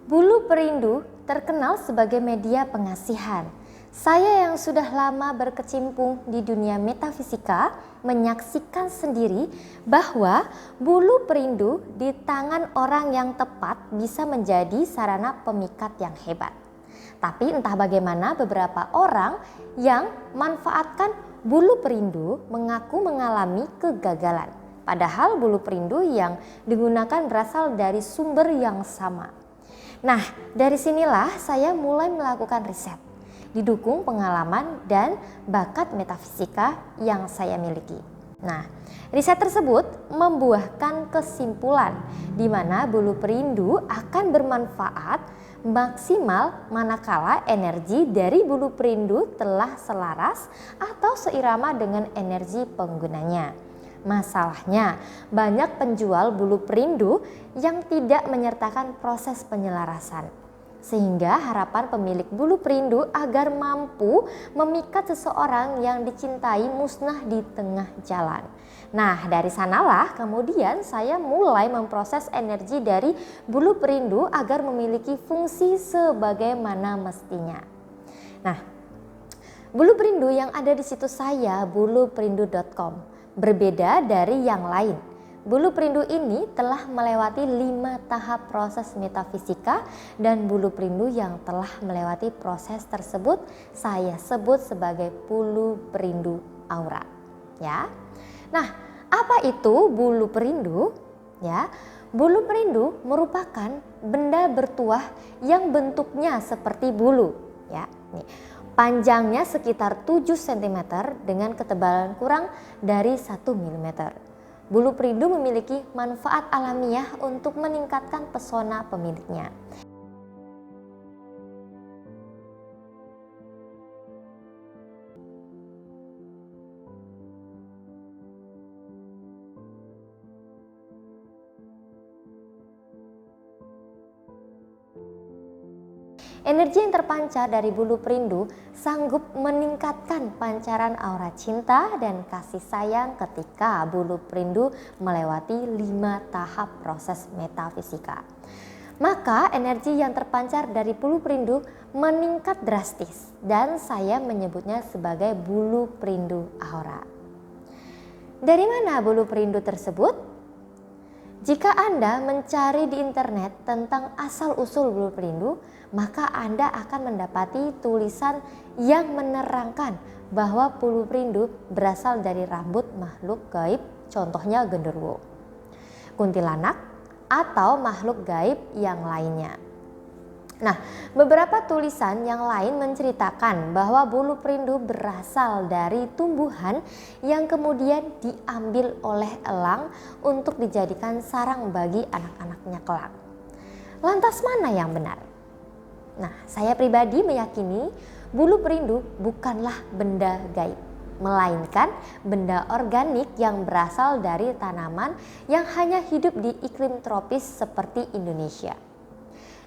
Bulu Perindu terkenal sebagai media pengasihan. Saya yang sudah lama berkecimpung di dunia metafisika menyaksikan sendiri bahwa bulu perindu di tangan orang yang tepat bisa menjadi sarana pemikat yang hebat. Tapi entah bagaimana beberapa orang yang manfaatkan bulu perindu mengaku mengalami kegagalan. Padahal bulu perindu yang digunakan berasal dari sumber yang sama. Nah, dari sinilah saya mulai melakukan riset, didukung pengalaman dan bakat metafisika yang saya miliki. Nah, riset tersebut membuahkan kesimpulan di mana bulu perindu akan bermanfaat maksimal manakala energi dari bulu perindu telah selaras atau seirama dengan energi penggunanya. Masalahnya, banyak penjual bulu perindu yang tidak menyertakan proses penyelarasan. Sehingga harapan pemilik bulu perindu agar mampu memikat seseorang yang dicintai musnah di tengah jalan. Nah, dari sanalah kemudian saya mulai memproses energi dari bulu perindu agar memiliki fungsi sebagaimana mestinya. Nah, bulu perindu yang ada di situs saya buluperindu.com berbeda dari yang lain. Bulu perindu ini telah melewati 5 tahap proses metafisika dan bulu perindu yang telah melewati proses tersebut saya sebut sebagai bulu perindu aura. Ya. Nah, apa itu bulu perindu? Ya, bulu perindu merupakan benda bertuah yang bentuknya seperti bulu. Ya, nih. Panjangnya sekitar 7 cm dengan ketebalan kurang dari 1 mm. Bulu perindu memiliki manfaat alamiah untuk meningkatkan pesona pemiliknya. Energi yang terpancar dari bulu perindu sanggup meningkatkan pancaran aura cinta dan kasih sayang ketika bulu perindu melewati 5 tahap proses metafisika. Maka energi yang terpancar dari bulu perindu meningkat drastis dan saya menyebutnya sebagai bulu perindu aura. Dari mana bulu perindu tersebut? Jika Anda mencari di internet tentang asal-usul bulu perindu, maka Anda akan mendapati tulisan yang menerangkan bahwa bulu perindu berasal dari rambut makhluk gaib, contohnya genderuwo, kuntilanak, atau makhluk gaib yang lainnya. Nah, beberapa tulisan yang lain menceritakan bahwa bulu perindu berasal dari tumbuhan yang kemudian diambil oleh elang untuk dijadikan sarang bagi anak-anaknya kelak. Lantas mana yang benar? Nah, saya pribadi meyakini bulu perindu bukanlah benda gaib, melainkan benda organik yang berasal dari tanaman yang hanya hidup di iklim tropis seperti Indonesia.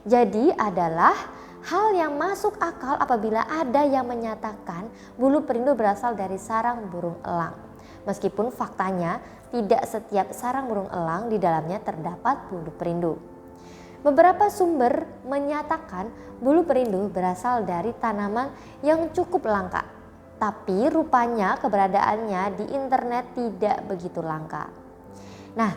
Jadi adalah hal yang masuk akal apabila ada yang menyatakan bulu perindu berasal dari sarang burung elang. Meskipun faktanya tidak setiap sarang burung elang di dalamnya terdapat bulu perindu. Beberapa sumber menyatakan bulu perindu berasal dari tanaman yang cukup langka. Tapi rupanya keberadaannya di internet tidak begitu langka. Nah,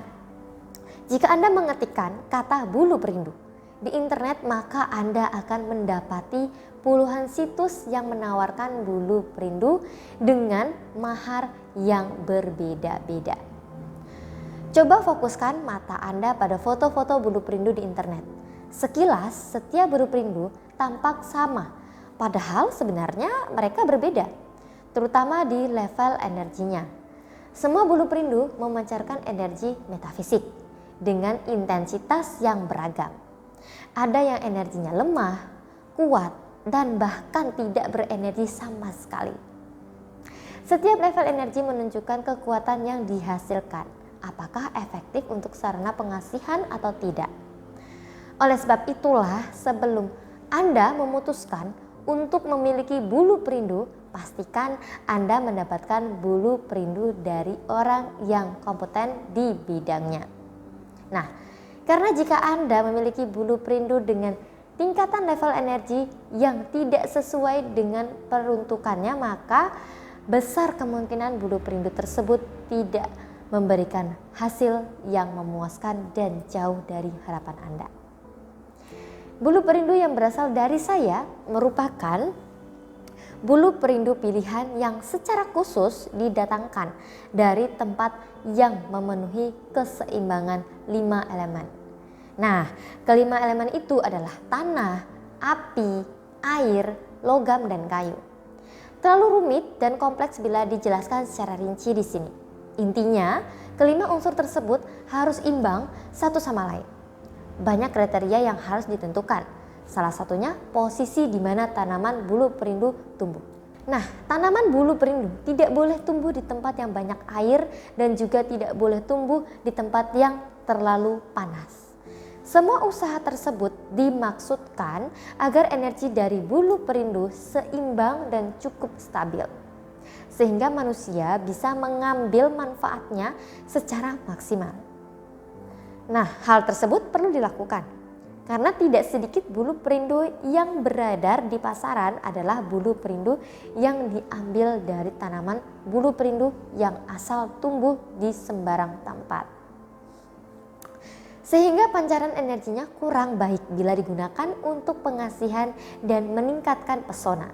jika Anda mengetikkan kata bulu perindu di internet, maka Anda akan mendapati puluhan situs yang menawarkan bulu perindu dengan mahar yang berbeda-beda. Coba fokuskan mata Anda pada foto-foto bulu perindu di internet. Sekilas setiap bulu perindu tampak sama, padahal sebenarnya mereka berbeda, terutama di level energinya. Semua bulu perindu memancarkan energi metafisik dengan intensitas yang beragam. Ada yang energinya lemah, kuat, dan bahkan tidak berenergi sama sekali. Setiap level energi menunjukkan kekuatan yang dihasilkan, apakah efektif untuk sarana pengasihan atau tidak. Oleh sebab itulah, sebelum Anda memutuskan untuk memiliki bulu perindu, pastikan Anda mendapatkan bulu perindu dari orang yang kompeten di bidangnya. Nah, karena jika Anda memiliki bulu perindu dengan tingkatan level energi yang tidak sesuai dengan peruntukannya, maka besar kemungkinan bulu perindu tersebut tidak memberikan hasil yang memuaskan dan jauh dari harapan Anda. Bulu perindu yang berasal dari saya merupakan bulu perindu pilihan yang secara khusus didatangkan dari tempat yang memenuhi keseimbangan 5 elemen. Nah, kelima elemen itu adalah tanah, api, air, logam, dan kayu. Terlalu rumit dan kompleks bila dijelaskan secara rinci di sini. Intinya, kelima unsur tersebut harus imbang satu sama lain. Banyak kriteria yang harus ditentukan. Salah satunya posisi di mana tanaman bulu perindu tumbuh. Nah, tanaman bulu perindu tidak boleh tumbuh di tempat yang banyak air dan juga tidak boleh tumbuh di tempat yang terlalu panas. Semua usaha tersebut dimaksudkan agar energi dari bulu perindu seimbang dan cukup stabil, sehingga manusia bisa mengambil manfaatnya secara maksimal. Nah, hal tersebut perlu dilakukan karena tidak sedikit bulu perindu yang beredar di pasaran adalah bulu perindu yang diambil dari tanaman bulu perindu yang asal tumbuh di sembarang tempat. Sehingga pancaran energinya kurang baik bila digunakan untuk pengasihan dan meningkatkan pesona.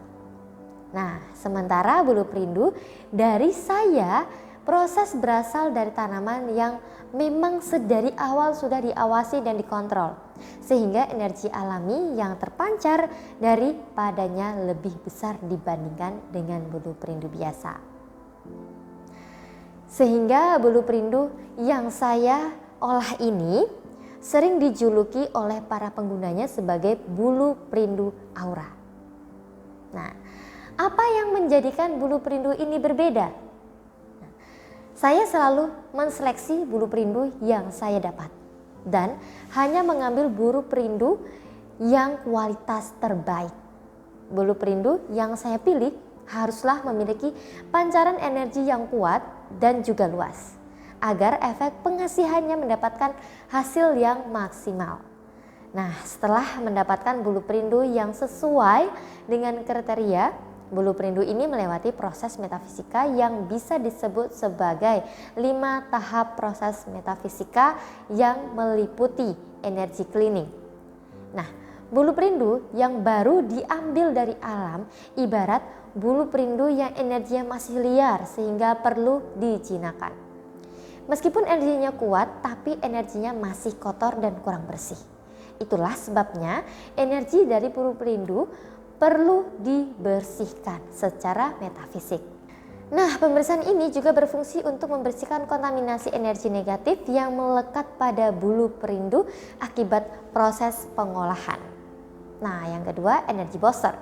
Nah, sementara bulu perindu dari saya proses berasal dari tanaman yang memang sedari awal sudah diawasi dan dikontrol, sehingga energi alami yang terpancar daripadanya lebih besar dibandingkan dengan bulu perindu biasa. Sehingga bulu perindu yang saya olah ini sering dijuluki oleh para penggunanya sebagai bulu perindu aura. Nah, apa yang menjadikan bulu perindu ini berbeda? Saya selalu menseleksi bulu perindu yang saya dapat dan hanya mengambil bulu perindu yang kualitas terbaik. Bulu perindu yang saya pilih haruslah memiliki pancaran energi yang kuat dan juga luas, agar efek pengasihannya mendapatkan hasil yang maksimal. Nah, setelah mendapatkan bulu perindu yang sesuai dengan kriteria, bulu perindu ini melewati proses metafisika yang bisa disebut sebagai 5 tahap proses metafisika yang meliputi energi cleaning. Nah, bulu perindu yang baru diambil dari alam ibarat bulu perindu yang energinya masih liar sehingga perlu dijinakan. Meskipun energinya kuat, tapi energinya masih kotor dan kurang bersih. Itulah sebabnya energi dari bulu perindu perlu dibersihkan secara metafisik. Nah, pembersihan ini juga berfungsi untuk membersihkan kontaminasi energi negatif yang melekat pada bulu perindu akibat proses pengolahan. Nah, yang kedua, energi booster.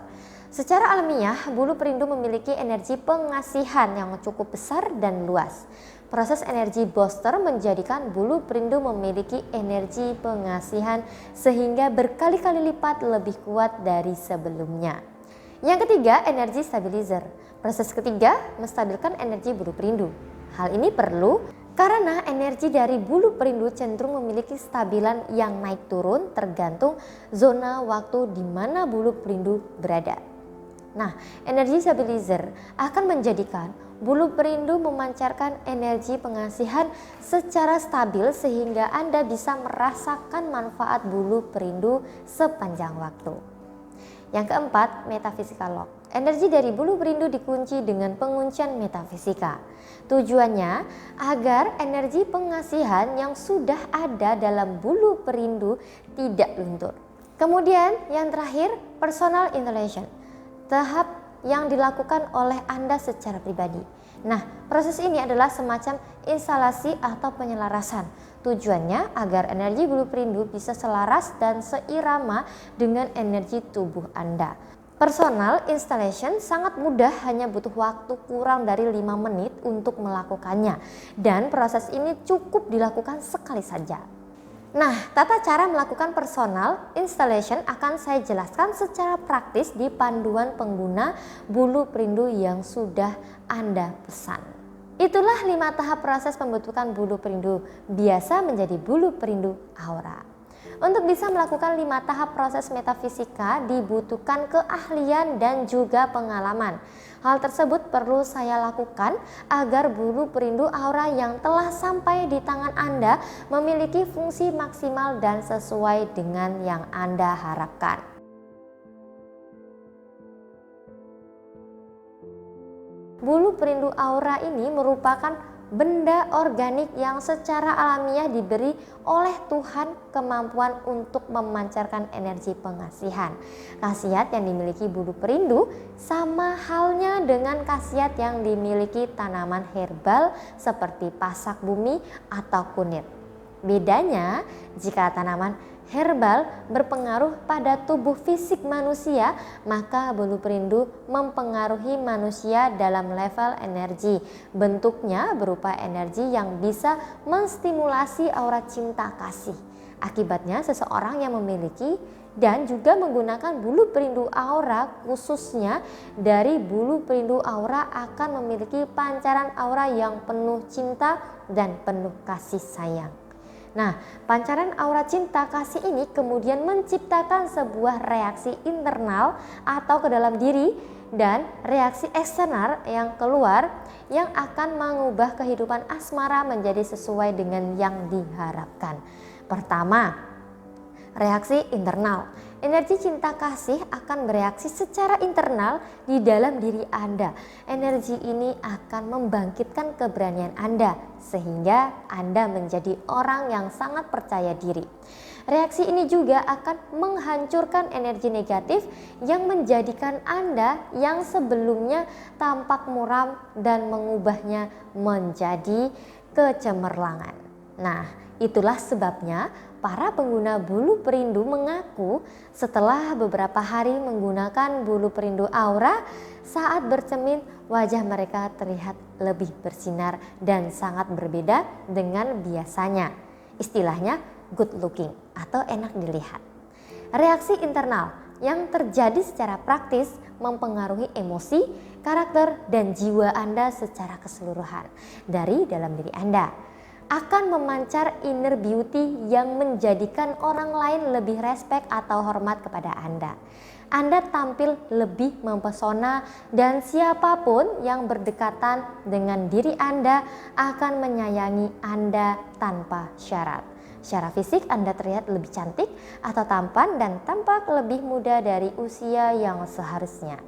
Secara alamiah, bulu perindu memiliki energi pengasihan yang cukup besar dan luas. Proses energi booster menjadikan bulu perindu memiliki energi pengasihan sehingga berkali-kali lipat lebih kuat dari sebelumnya. Yang ketiga, energi stabilizer. Proses ketiga, menstabilkan energi bulu perindu. Hal ini perlu karena energi dari bulu perindu cenderung memiliki stabilan yang naik turun tergantung zona waktu di mana bulu perindu berada. Nah, energi stabilizer akan menjadikan bulu perindu memancarkan energi pengasihan secara stabil sehingga Anda bisa merasakan manfaat bulu perindu sepanjang waktu. Yang keempat, metafisika lock. Energi dari bulu perindu dikunci dengan penguncian metafisika. Tujuannya agar energi pengasihan yang sudah ada dalam bulu perindu tidak luntur. Kemudian yang terakhir, personal installation. Tahap yang dilakukan oleh Anda secara pribadi. Nah, proses ini adalah semacam instalasi atau penyelarasan. Tujuannya agar energi bulu perindu bisa selaras dan seirama dengan energi tubuh Anda. Personal installation sangat mudah, hanya butuh waktu kurang dari 5 menit untuk melakukannya. Dan proses ini cukup dilakukan sekali saja. Nah, tata cara melakukan personal installation akan saya jelaskan secara praktis di panduan pengguna bulu perindu yang sudah Anda pesan. Itulah 5 tahap proses pembentukan bulu perindu biasa menjadi bulu perindu aura. Untuk bisa melakukan 5 tahap proses metafisika dibutuhkan keahlian dan juga pengalaman. Hal tersebut perlu saya lakukan agar bulu perindu aura yang telah sampai di tangan Anda memiliki fungsi maksimal dan sesuai dengan yang Anda harapkan. Bulu perindu aura ini merupakan benda organik yang secara alamiah diberi oleh Tuhan kemampuan untuk memancarkan energi pengasihan. Khasiat yang dimiliki bulu perindu sama halnya dengan khasiat yang dimiliki tanaman herbal seperti pasak bumi atau kunir. Bedanya, jika tanaman herbal berpengaruh pada tubuh fisik manusia, maka bulu perindu mempengaruhi manusia dalam level energi. Bentuknya berupa energi yang bisa menstimulasi aura cinta kasih. Akibatnya, seseorang yang memiliki dan juga menggunakan bulu perindu aura, khususnya dari bulu perindu aura, akan memiliki pancaran aura yang penuh cinta dan penuh kasih sayang. Nah, pancaran aura cinta kasih ini kemudian menciptakan sebuah reaksi internal atau ke dalam diri dan reaksi eksternal yang keluar yang akan mengubah kehidupan asmara menjadi sesuai dengan yang diharapkan. Pertama, reaksi internal. Energi cinta kasih akan bereaksi secara internal di dalam diri Anda. Energi ini akan membangkitkan keberanian Anda sehingga Anda menjadi orang yang sangat percaya diri. Reaksi ini juga akan menghancurkan energi negatif yang menjadikan Anda yang sebelumnya tampak muram dan mengubahnya menjadi kecemerlangan. Nah, itulah sebabnya para pengguna bulu perindu mengaku setelah beberapa hari menggunakan bulu perindu aura, saat bercermin wajah mereka terlihat lebih bersinar dan sangat berbeda dengan biasanya. Istilahnya good looking atau enak dilihat. Reaksi internal yang terjadi secara praktis mempengaruhi emosi, karakter, dan jiwa Anda secara keseluruhan dari dalam diri Anda. Akan memancar inner beauty yang menjadikan orang lain lebih respek atau hormat kepada Anda. Anda tampil lebih mempesona dan siapapun yang berdekatan dengan diri Anda akan menyayangi Anda tanpa syarat. Secara fisik Anda terlihat lebih cantik atau tampan dan tampak lebih muda dari usia yang seharusnya.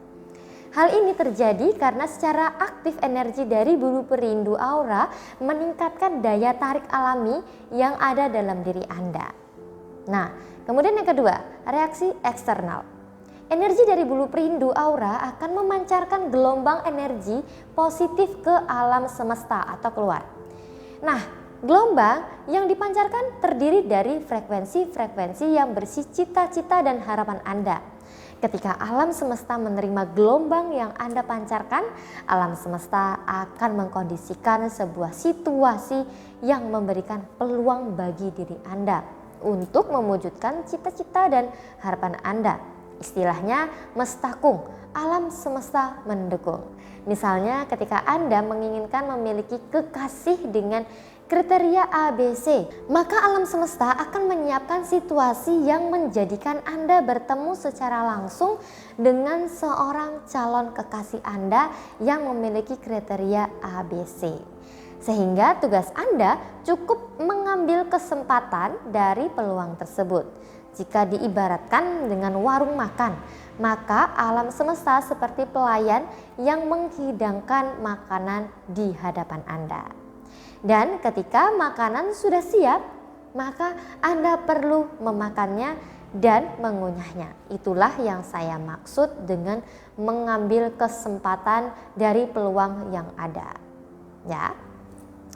Hal ini terjadi karena secara aktif energi dari bulu perindu aura meningkatkan daya tarik alami yang ada dalam diri Anda. Nah, kemudian yang kedua, reaksi eksternal. Energi dari bulu perindu aura akan memancarkan gelombang energi positif ke alam semesta atau keluar. Nah, gelombang yang dipancarkan terdiri dari frekuensi-frekuensi yang berisi cita-cita dan harapan Anda. Ketika alam semesta menerima gelombang yang Anda pancarkan, alam semesta akan mengkondisikan sebuah situasi yang memberikan peluang bagi diri Anda untuk mewujudkan cita-cita dan harapan Anda. Istilahnya mestakung, alam semesta mendukung. Misalnya ketika Anda menginginkan memiliki kekasih dengan kriteria ABC, maka alam semesta akan menyiapkan situasi yang menjadikan Anda bertemu secara langsung dengan seorang calon kekasih Anda yang memiliki kriteria ABC. Sehingga tugas Anda cukup mengambil kesempatan dari peluang tersebut. Jika diibaratkan dengan warung makan, maka alam semesta seperti pelayan yang menghidangkan makanan di hadapan Anda. Dan ketika makanan sudah siap, maka Anda perlu memakannya dan mengunyahnya. Itulah yang saya maksud dengan mengambil kesempatan dari peluang yang ada. Ya.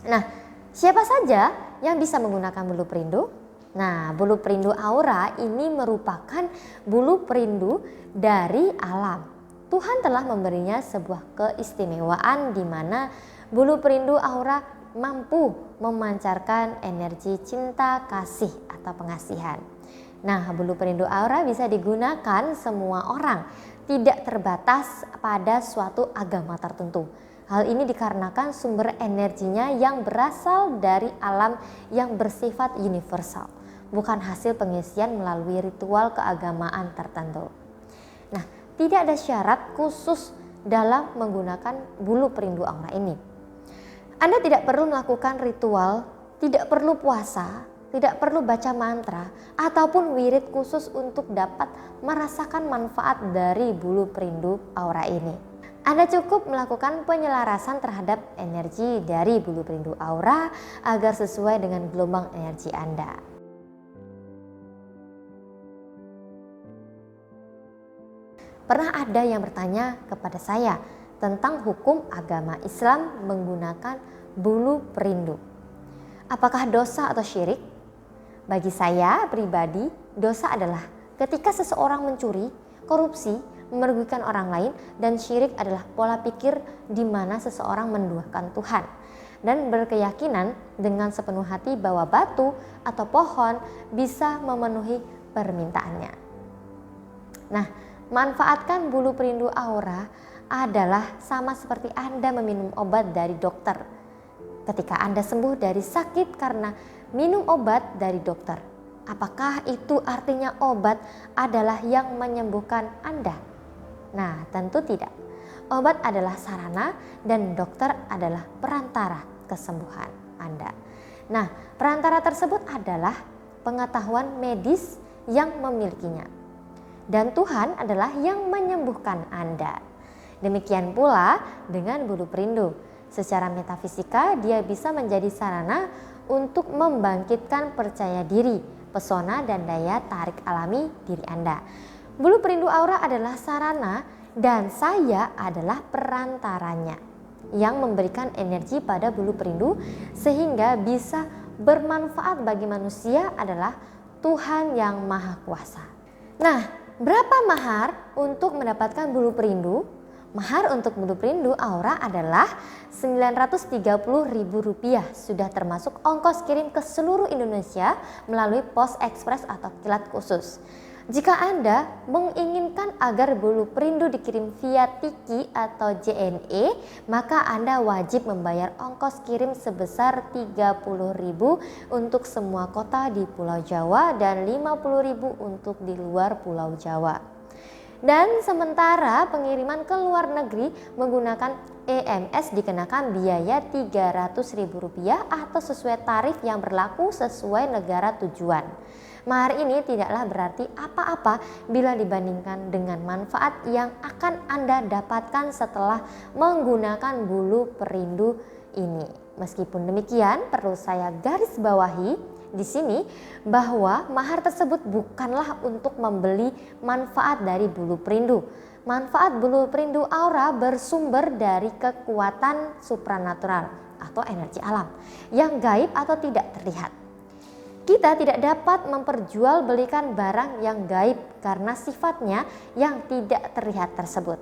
Nah, siapa saja yang bisa menggunakan bulu perindu? Nah, bulu perindu aura ini merupakan bulu perindu dari alam. Tuhan telah memberinya sebuah keistimewaan di mana bulu perindu aura mampu memancarkan energi cinta, kasih atau pengasihan. Nah, bulu perindu aura bisa digunakan semua orang, tidak terbatas pada suatu agama tertentu. Hal ini dikarenakan sumber energinya yang berasal dari alam yang bersifat universal, bukan hasil pengisian melalui ritual keagamaan tertentu. Nah, tidak ada syarat khusus dalam menggunakan bulu perindu aura ini. Anda tidak perlu melakukan ritual, tidak perlu puasa, tidak perlu baca mantra ataupun wirid khusus untuk dapat merasakan manfaat dari bulu perindu aura ini. Anda cukup melakukan penyelarasan terhadap energi dari bulu perindu aura agar sesuai dengan gelombang energi Anda. Pernah ada yang bertanya kepada saya tentang hukum agama Islam menggunakan bulu perindu. Apakah dosa atau syirik? Bagi saya pribadi, dosa adalah ketika seseorang mencuri, korupsi, merugikan orang lain, dan syirik adalah pola pikir di mana seseorang menduakan Tuhan dan berkeyakinan dengan sepenuh hati bahwa batu atau pohon bisa memenuhi permintaannya. Nah, manfaatkan bulu perindu aura adalah sama seperti Anda meminum obat dari dokter. Ketika Anda sembuh dari sakit karena minum obat dari dokter, apakah itu artinya obat adalah yang menyembuhkan Anda? Nah, tentu tidak. Obat adalah sarana dan dokter adalah perantara kesembuhan Anda. Nah, perantara tersebut adalah pengetahuan medis yang memilikinya. Dan Tuhan adalah yang menyembuhkan Anda. Demikian pula dengan bulu perindu. Secara metafisika dia bisa menjadi sarana untuk membangkitkan percaya diri, pesona dan daya tarik alami diri Anda. Bulu perindu aura adalah sarana dan saya adalah perantaranya yang memberikan energi pada bulu perindu sehingga bisa bermanfaat bagi manusia adalah Tuhan yang Maha Kuasa. Nah, berapa mahar untuk mendapatkan bulu perindu? Mahar untuk bulu perindu aura adalah Rp930.000, sudah termasuk ongkos kirim ke seluruh Indonesia melalui pos ekspres atau kilat khusus. Jika Anda menginginkan agar bulu perindu dikirim via Tiki atau JNE, maka Anda wajib membayar ongkos kirim sebesar Rp30.000 untuk semua kota di Pulau Jawa dan Rp50.000 untuk di luar Pulau Jawa. Dan sementara pengiriman ke luar negeri menggunakan EMS dikenakan biaya Rp300.000 atau sesuai tarif yang berlaku sesuai negara tujuan. Mahar ini tidaklah berarti apa-apa bila dibandingkan dengan manfaat yang akan Anda dapatkan setelah menggunakan bulu perindu ini. Meskipun demikian, perlu saya garis bawahi di sini bahwa mahar tersebut bukanlah untuk membeli manfaat dari bulu perindu. Manfaat bulu perindu aura bersumber dari kekuatan supranatural atau energi alam yang gaib atau tidak terlihat. Kita tidak dapat memperjualbelikan barang yang gaib karena sifatnya yang tidak terlihat tersebut.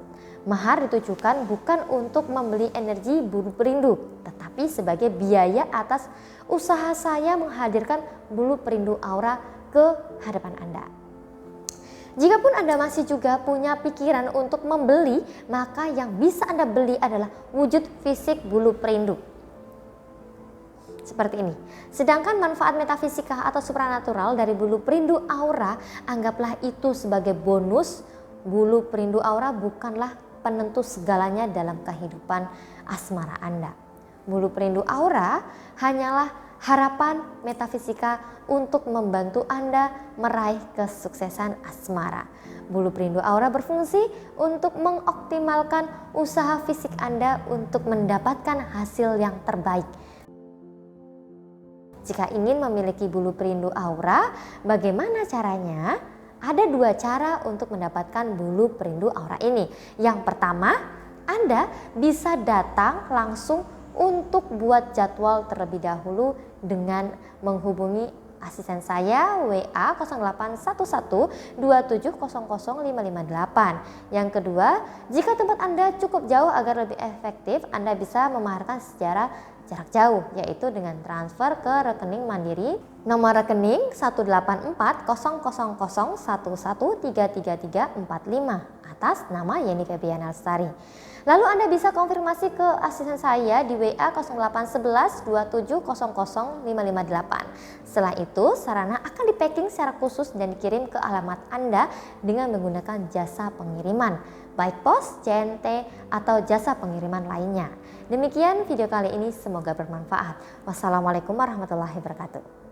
Mahar ditujukan bukan untuk membeli energi bulu perindu, tetapi sebagai biaya atas usaha saya menghadirkan bulu perindu aura ke hadapan Anda. Jikapun Anda masih juga punya pikiran untuk membeli, maka yang bisa Anda beli adalah wujud fisik bulu perindu. Seperti ini. Sedangkan manfaat metafisika atau supranatural dari bulu perindu aura, anggaplah itu sebagai bonus. Bulu perindu aura bukanlah penentu segalanya dalam kehidupan asmara Anda. Bulu perindu aura hanyalah harapan metafisika untuk membantu Anda meraih kesuksesan asmara. Bulu perindu aura berfungsi untuk mengoptimalkan usaha fisik Anda untuk mendapatkan hasil yang terbaik. Jika ingin memiliki bulu perindu aura, bagaimana caranya? Ada dua cara untuk mendapatkan bulu perindu aura ini. Yang pertama, Anda bisa datang langsung untuk buat jadwal terlebih dahulu dengan menghubungi asisten saya WA 081127000558. Yang kedua, jika tempat Anda cukup jauh agar lebih efektif, Anda bisa memaharkan secara jarak jauh, yaitu dengan transfer ke rekening Mandiri nomor rekening 1840001133345 atas nama Yeni Febiana Lestari. Lalu Anda bisa konfirmasi ke asisten saya di WA 081127000558. Setelah itu, sarana akan dipacking secara khusus dan dikirim ke alamat Anda dengan menggunakan jasa pengiriman, baik pos, CNT, atau jasa pengiriman lainnya. Demikian video kali ini, semoga bermanfaat. Wassalamualaikum warahmatullahi wabarakatuh.